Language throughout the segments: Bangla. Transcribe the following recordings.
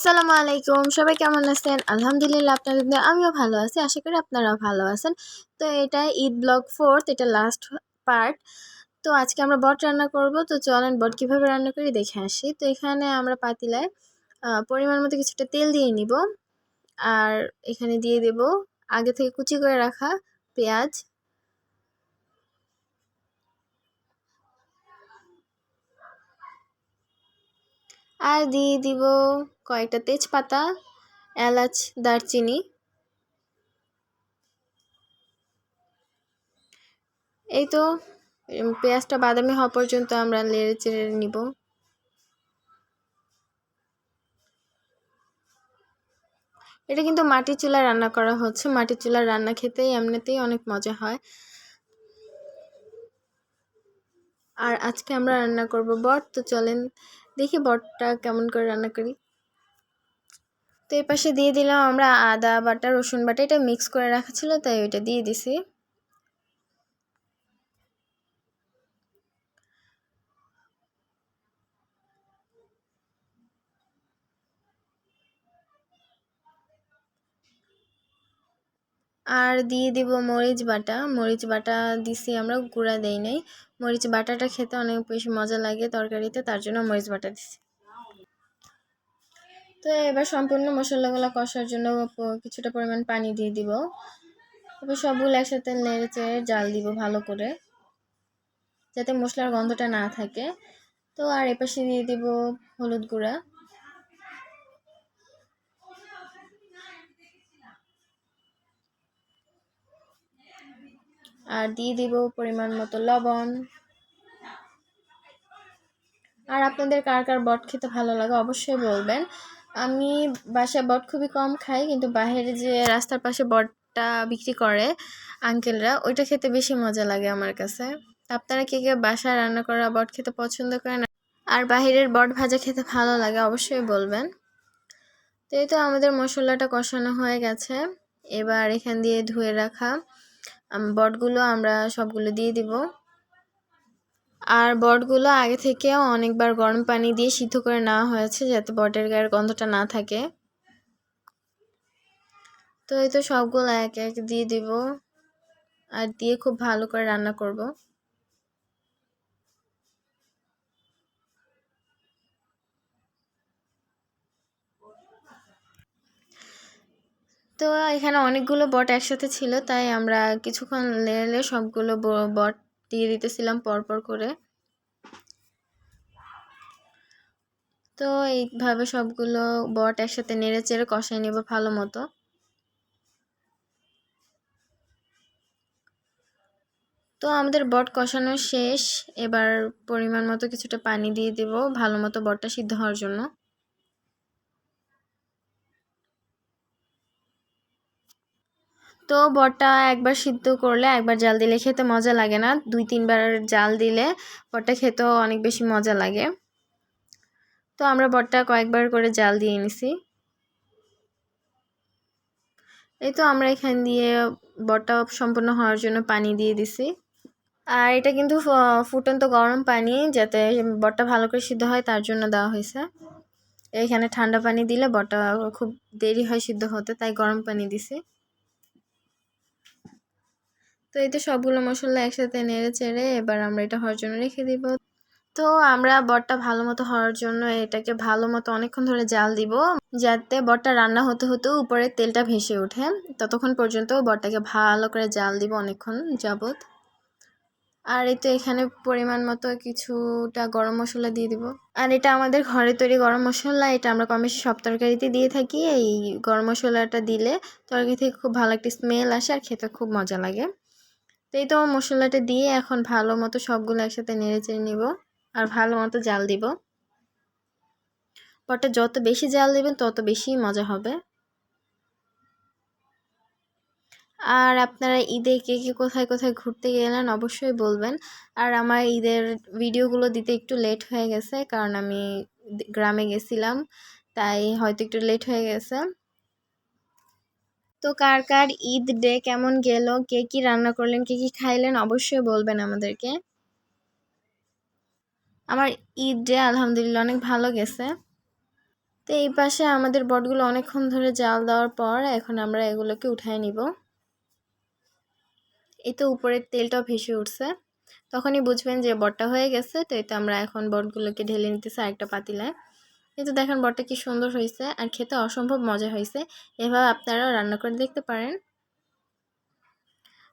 আসসালামু আলাইকুম, সবাই কেমন আছেন? আলহামদুলিল্লাহ আপনাদের দোয়ায় আমিও ভালো আছি। আশা করি আপনারাও ভালো আছেন। তো এটা ঈদ ব্লগ 4, এটা লাস্ট পার্ট। তো আজকে আমরা বট রান্না করব। তো চলেন বট কিভাবে রান্না করি দেখে আসি। তো এখানে আমরা পাতিলায় পরিমাণ মতো কিছুটা তেল দিয়ে নিব। আর এখানে দিয়ে দেব আগে থেকে কুচি করে রাখা পেঁয়াজ। আর দিয়ে দিব কয়েকটা তেজপাতা, এলাচ, দারচিনি। এই তো পেঁয়াজটা বাদামি হওয়া পর্যন্ত আমরা নেড়ে চেড়ে নিব। এটা কিন্তু মাটির চুলায় রান্না করা হচ্ছে। মাটির চুলার রান্না খেতেই এমনিতেই অনেক মজা হয়। আর আজকে আমরা রান্না করব বট। তো চলেন দেখি বটটা কেমন করে রান্না করি। তো এই পাশে দিয়ে দিলাম আমরা আদা বাটা, রসুন বাটা, এটা মিক্স করে রাখা ছিল তাই ওইটা দিয়ে দিছি। আর দিয়ে দিব মরিচ বাটা। মরিচ বাটা দিছি আমরা, গুঁড়া দেই নাই। মরিচ বাটাটা খেতে অনেক বেশি মজা লাগে তরকারিতে, তার জন্য মরিচ বাটা দিছি। তো এবার সম্পূর্ণ মশলাগুলো কষার জন্য কিছুটা পরিমাণ পানি দিয়ে দিব। এবার সবগুলো একসাথে নেড়ে চেড়ে জাল দিব ভালো করে, যাতে মশলার গন্ধটা না থাকে। তো আর এপাশে দিয়ে দিব হলুদ গুঁড়া। আর দিয়ে দিব পরিমাণ মতো লবণ। আর আপনাদের কার কার বট খেতে ভালো লাগে অবশ্যই বলবেন। আমি বাসায় বট খুবই কম খাই, কিন্তু বাইরে যে রাস্তার পাশে বটটা বিক্রি করে আঙ্কেলরা, ওইটা খেতে বেশি মজা লাগে আমার কাছে। আপনারা কে কে বাসায় রান্না করা বট খেতে পছন্দ করেন আর বাহিরের বট ভাজা খেতে ভালো লাগে অবশ্যই বলবেন। তো এই তো আমাদের মশলাটা কষানো হয়ে গেছে। এবার এখান দিয়ে ধুয়ে রাখা বটগুলো আমরা সবগুলো দিয়ে দিব। আর বটগুলো আগে থেকে অনেকবার গরম পানি দিয়ে সিদ্ধ করে নেওয়া হয়েছে, যাতে বটের গায়ের গন্ধটা না থাকে। তো এই তো সবগুলো এক এক দিয়ে দিব আর দিয়ে খুব ভালো করে রান্না করব। তো এখানে অনেকগুলো বট একসাথে ছিল, তাই আমরা কিছুক্ষণ নেড়ে সবগুলো বট দিয়ে দিতেছিলাম পরপর করে। তো এইভাবে সবগুলো বট একসাথে নেড়ে চেড়ে কষাই নেব ভালো মতো। তো আমাদের বট কষানো শেষ। এবার পরিমাণ মতো কিছুটা পানি দিয়ে দিব ভালো মতো বটটা সিদ্ধ হওয়ার জন্য। তো বটটা একবার সিদ্ধ করলে একবার জাল দিলে খেতে মজা লাগে না, 2-3 বার জাল দিলে বটটা খেতেও অনেক বেশি মজা লাগে। তো আমরা বটটা কয়েকবার করে জাল দিয়ে নিছি। এই তো আমরা এখান দিয়ে বটটা সম্পূর্ণ হওয়ার জন্য পানি দিয়ে দিছি। আর এটা কিন্তু ফুটন্ত গরম পানি, যাতে বটটা ভালো করে সিদ্ধ হয় তার জন্য দেওয়া হয়েছে। এখানে ঠান্ডা পানি দিলে বটটা খুব দেরি হয় সিদ্ধ হতে, তাই গরম পানি দিছি। তো এই তো সবগুলো মশলা একসাথে নেড়ে চেড়ে এবার আমরা এটা হওয়ার জন্য রেখে দিব। তো আমরা বটটা ভালো মতো হওয়ার জন্য এটাকে ভালো মতো অনেকক্ষণ ধরে জাল দিব, যাতে বটটা রান্না হতে হতে উপরে তেলটা ভেসে ওঠে। ততক্ষণ পর্যন্ত বটটাকে ভালো করে জাল দিব অনেকক্ষণ যাবত। আর এই তো এখানে পরিমাণ মতো কিছুটা গরম মশলা দিয়ে দিব। আর এটা আমাদের ঘরে তৈরি গরম মশলা, এটা আমরা কম বেশি সব তরকারিতে দিয়ে থাকি। এই গরম মশলাটা দিলে তরকারি থেকে খুব ভালো একটা স্মেল আসে আর খেতে খুব মজা লাগে। তো এই তো মশলাটা দিয়ে এখন ভালো মতো সবগুলো একসাথে নেড়ে চেড়ে নিব আর ভালো মতো জাল দিব। বটটা যত বেশি জাল দিবেন তত বেশি মজা হবে। আর আপনারা ঈদে কে কে কোথায় কোথায় ঘুরতে গেলেন অবশ্যই বলবেন। আর আমার ঈদের ভিডিওগুলো দিতে একটু লেট হয়ে গেছে, কারণ আমি গ্রামে গেছিলাম, তাই হয়তো একটু লেট হয়ে গেছে। তো কার কার ঈদ ডে কেমন গেল, কে কি রান্না করলেন, কে কি খাইলেন অবশ্যই বলবেন আমাদেরকে। আমার ঈদ ডে আলহামদুলিল্লাহ অনেক ভালো গেছে। তো তো এই পাশে আমাদের বটগুলো অনেকক্ষণ ধরে জাল দেওয়ার পর এখন আমরা এগুলোকে উঠায় নিব। এই তো উপরের তেলটাও ভেসে উঠছে, তখনই বুঝবেন যে বটটা হয়ে গেছে। তো এই তো আমরা এখন বটগুলোকে ঢেলে নিতেছি আরেকটা পাতিলায়। এই তো দেখেন বটটা কি সুন্দর হয়েছে আর খেতে অসম্ভব মজা হয়েছে। এভাবে আপনারাও রান্না করে দেখতে পারেন।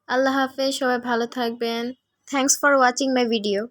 আল্লাহ হাফেজ, সবাই ভালো থাকবেন। Thanks for watching my video.